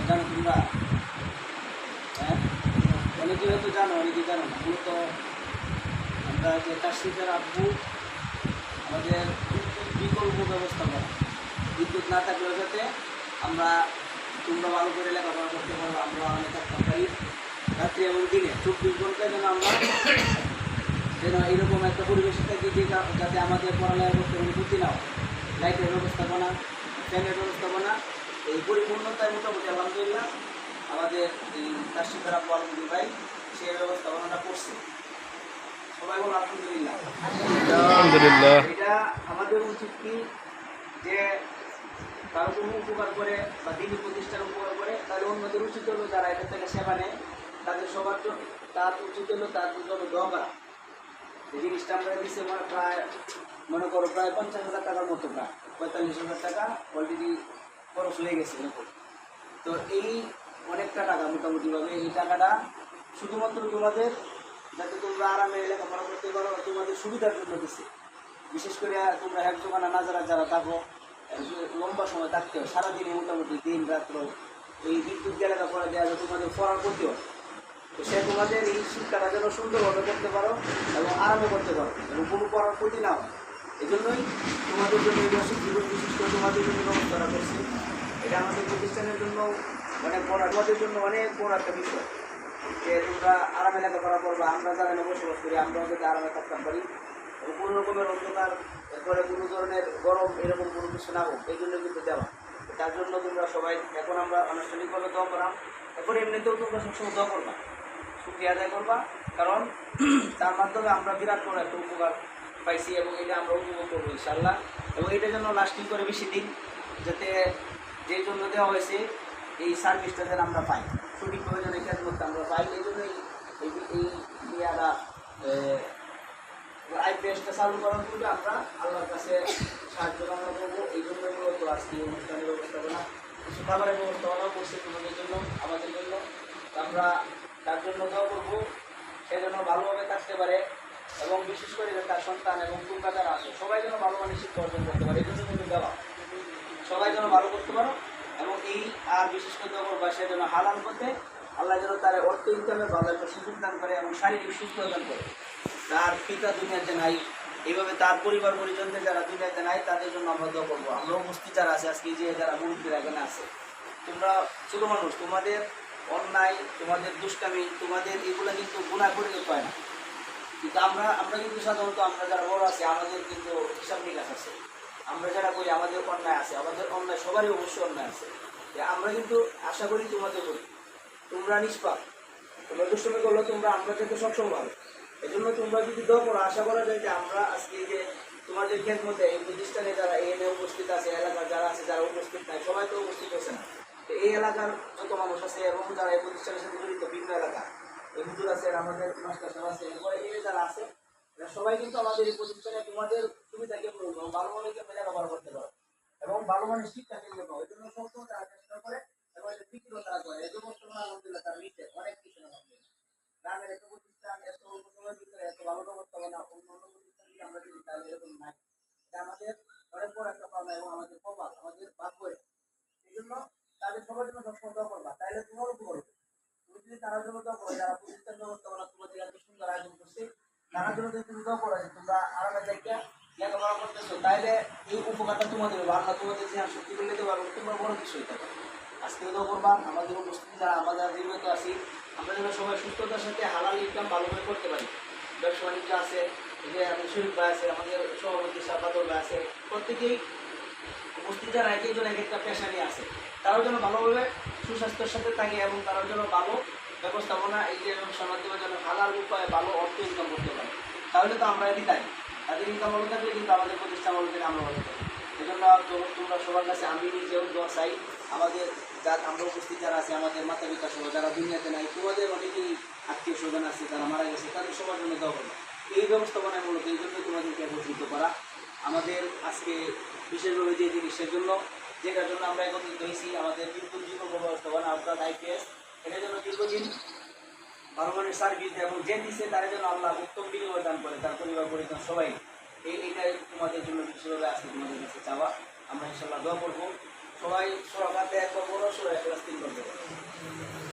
জানো তোমরা? হ্যাঁ, অনেকে হয়তো জানো, অনেকে জানো না। মূলত আমরা যে কাশিদের আব্বু আমাদের বিকল্প ব্যবস্থা করা, বিদ্যুৎ না থাকলেও যাতে আমরা তোমরা ভালো করে লেখাপড়া করতে পারো, আমরা অনেক থাকতে পারি রাত্রি এবং দিনে 24 ঘন্টায় যেন এরকম একটা পরিবেশে থাকি যে যাতে আমাদের পড়ালেখা করতে কোনো ক্ষতি না হয়। লাইটের ব্যবস্থাপনা, ফ্যানের ব্যবস্থাপনা, এই পরিপূর্ণতায় মোটামুটি আলহামদুলিল্লাহ আমাদের এই কাশিদার আব্বু আলমগীর ভাই সেই ব্যবস্থাপনাটা করছে। সবাই বলো আলহামদুলিল্লাহ। আলহামদুলিল্লাহ। এটা আমাদের উচিত কি যে কারো কোনো উপকার করে বা দিনী প্রতিষ্ঠান উপকার করে, তাহলে অন্যদের উচিত হলো যারা এটা থেকে সেবা নেয় তাদের সবার জন্য তার উচিত হলো তার জন্য দোয়া করা। এই জিনিসটা আমরা দিচ্ছে প্রায় মনে করো প্রায় 50,000 টাকার মতো, প্রায় 45,000 টাকা অলরেডি খরচ হয়ে গেছে এরকম। তো এই অনেকটা টাকা মোটামুটিভাবে এই টাকাটা শুধুমাত্র তোমাদের যাতে তোমরা আরামে লেখাপড়া করতে পারো তোমাদের সুবিধার জন্য দিচ্ছে। বিশেষ করে তোমরা এক জোগানা না যারা থাকো, লম্বা সময় থাকতে হয়, সারাদিনে মোটামুটি দিন রাত্র এই বিদ্যুৎ গেলে পড়া দেওয়া যায় তোমাদের পড়ার ক্ষতি হয়। তো সে তোমাদের এই শিক্ষাটা যেন সুন্দরভাবে করতে পারো এবং আরামে করতে পারো এবং কোনো পড়ার ক্ষতি না হয়। এই জন্যই তোমাদের জন্য এই মাসিক জীবন বিশেষ করে তোমাদের জন্য ব্যবস্থাটা করছি। এটা আমাদের প্রতিষ্ঠানের জন্য অনেক বড়, তোমাদের জন্য অনেক বড় একটা বিষয় যে তোমরা আরামে লেখাপড়া করবা। আমরা যারা বসবাস করি আমরাও যাতে আরামে থাকতে পারি এবং কোনো রকমের অন্ধকার, এরপরে কোনো ধরনের গরম এরকম কোনো কিছু না হোক, এই জন্য কিন্তু দেওয়া। তার জন্য তোমরা সবাই এখন আমরা আনুষ্ঠানিকভাবে দোয়া করাম, এখন এমনিতেও তোমরা সবসময় দোয়া করবা, শুকরিয়া আদায় করবা, কারণ তার মাধ্যমে আমরা বিরাট বড় একটা উপকার পাইছি এবং এটা আমরা উপভোগ করবো ইনশাআল্লাহ। এবং এটা যেন লাস্টিং করে বেশি দিন, যাতে যে জন্য দেওয়া হয়েছে এই সার্ভিসটা যেন আমরা পাই, সঠিকভাবে যেন এই কাজ করতে আমরা পাই। এই জন্যই এই ইয়ারা আইপিএসটা চালু করার পূর্বে আমরা আল্লাহর কাছে সাহায্য কামনা করবো। এই জন্যই মূলত আজকে এই অনুষ্ঠানের ব্যবস্থাপনা, কিছু খাবারের ব্যবস্থাপনাও করছে তোমাদের জন্য, আমাদের জন্য। আমরা তার জন্য দোয়া করবো সে যেন ভালোভাবে থাকতে পারে এবং বিশেষ করে তার সন্তান এবং তোমরা যারা আছে সবাই যেন ভালো মানের শিক্ষা অর্জন করতে পারে। এই জন্য কিন্তু দেওয়া সবাই যেন ভালো করতে পারো এবং এই আর বিশেষ করে দোয়া করবো সে যেন হালাল করতে আল্লাহ যেন তার অর্থ ইনকামে ভালো একটা সুযোগ দান করে এবং শারীরিক সুস্থতা দান করে। তার পিতা দুনিয়াতে নাই, এইভাবে তার পরিবার পরিজনদের যারা দুনিয়াতে নাই তাদের জন্য আমরা দোয়া করবো। আমরা উপস্থিত যারা আছে আজকে যে যারা মুরব্বীরা এখানে আছে, তোমরা ছোটো মানুষ, তোমাদের অন্যায়, তোমাদের দুষ্কামি, তোমাদের এগুলো কিন্তু গুনাহ পরিণত হয় না। কিন্তু আমরা কিন্তু সাধারণত আমরা যারা বড় আছি আমাদের কিন্তু হিসাব নিকাশ আছে। আমরা যারা করি আমাদের অন্যায় আছে, আমাদের অন্যায় সবারই অবশ্যই অন্যায় আছে। আমরা কিন্তু আশা করি তোমাদের করি তোমরা নিষ্পাপ, তোমরা দুষ্টমি করলো তোমরা আমরা যাতে সবসময় ভালো। এই জন্য তোমরা যদি দোয়া করো আশা করা যায় যে আমরা আজকে যে তোমাদের মধ্যে এই প্রতিষ্ঠানে যারা এনে উপস্থিত আছে, এলাকার যারা আছে যারা উপস্থিত নাই সবাই তো উপস্থিত হচ্ছে না। তো এই এলাকার যত মানুষ আছে এবং যারা এই প্রতিষ্ঠানের সাথে জড়িত বিভিন্ন এলাকা, এই হুজুর আছে, আমাদের মাস্টার সাহেব আছে, এরপরে এই যারা আছে সবাই কিন্তু আমাদের এই প্রতিষ্ঠানে তোমাদের সুবিধাকে ভালো মনে লেখাপড়া করতে পারো এবং ভালো মানের শিক্ষা কেন্দ্র পাও। এই জন্য সবসময় তারা চেষ্টা করে এবং এটা বিক্রিও তারা করে। এই জন্য আলহামদুলিল্লাহ তার নিচে অনেক কিছু গ্রামের একটা প্রতিষ্ঠান এত অল্প সময়ের ভিতরে এত ভালো ব্যবস্থাপনা অন্য অন্য প্রতিষ্ঠান যদি আমরা যদি তাহলে এরকম নাই, এটা আমাদের অনেক বড় একটা পাওনা এবং আমাদের প্রভাব আমাদের ভাগ্য। এই জন্য তাদের সবার জন্য সবসময় দোয়া করবা, তাইলে তোমার উপর তুমি যদি তার জন্য দোয়া করো যারা প্রতিষ্ঠান ব্যবস্থাপনা তোমাদের এত সুন্দর আয়োজন করছে তার জন্য যদি তুমি দোয়া করো তোমরা আরামে জায়গা লেখাপড়া করতেছো, তাহলে এই উপকারটা তোমাদের হবে। আল্লাহ তোমাদের যে শক্তি করে দিতে পারবো তোমরা বড় কিছু হইতে পারো। আজকে দোয়া করবা আমাদের উপস্থিতি যারা আমরা জীবিত আছি আমরা যেন সবাই সুস্থতার সাথে হালাল ইনকাম ভালোভাবে করতে পারি। ব্যবসা বাণিজ্য আছে, এই যে শরীফ ভাই আছে, আমাদের সভাপতি সাবাদুল ভাই আছে, প্রত্যেকেই উপস্থিত যারা এক একজন এক একটা পেশা নিয়ে আছে, তারাও যেন ভালোভাবে সুস্বাস্থ্যের সাথে থাকে এবং তারাও যেন ভালো ব্যবস্থাপনা এই যে ব্যবসার মাধ্যমে যেন হালাল উপায়ে ভালো অর্থ ইনকাম করতে পারে। তাহলে তো আমরা এটি তাই তাদের ইনকাম ভালো থাকলে কিন্তু আমাদের প্রতিষ্ঠান ভালো থেকে আমরা ভালো থাকি। এই জন্য তোমরা সবার কাছে আমি নিজেও দোয়া চাই, আমাদের আমরা উপস্থিত যারা আছে আমাদের মাতা পিতা সহ যারা দুনিয়াতে নাই, তোমাদের অনেকেই আত্মীয় স্বজন আছে যারা মারা গেছে, তাদের সবার জন্য দোয়া করবে। এই ব্যবস্থাপনায় মূলত এই জন্য তোমাদেরকে একত্রিত করা আমাদের আজকে বিশেষভাবে যে জিনিসের জন্য যেটার জন্য আমরা একত্রিত হয়েছি আমাদের বিদ্যুৎ জীবন ব্যবস্থাপনা আপনার আইপিএস, এটার জন্য দীর্ঘদিন ভালো মানের সার্ভিস এবং যে দিচ্ছে তারা যেন আল্লাহ উত্তম বিনিময় দান করে তার পরিবার পরিজন সবাই। এইটাই তোমাদের জন্য বিশেষভাবে আজকে তোমাদের কাছে চাওয়া। আমরা ইনশাল্লাহ দোয়া করবো সবাই সূরা ফাতিহা একবার পড়ো, সূরা ইখলাস 3 বার পড়ো।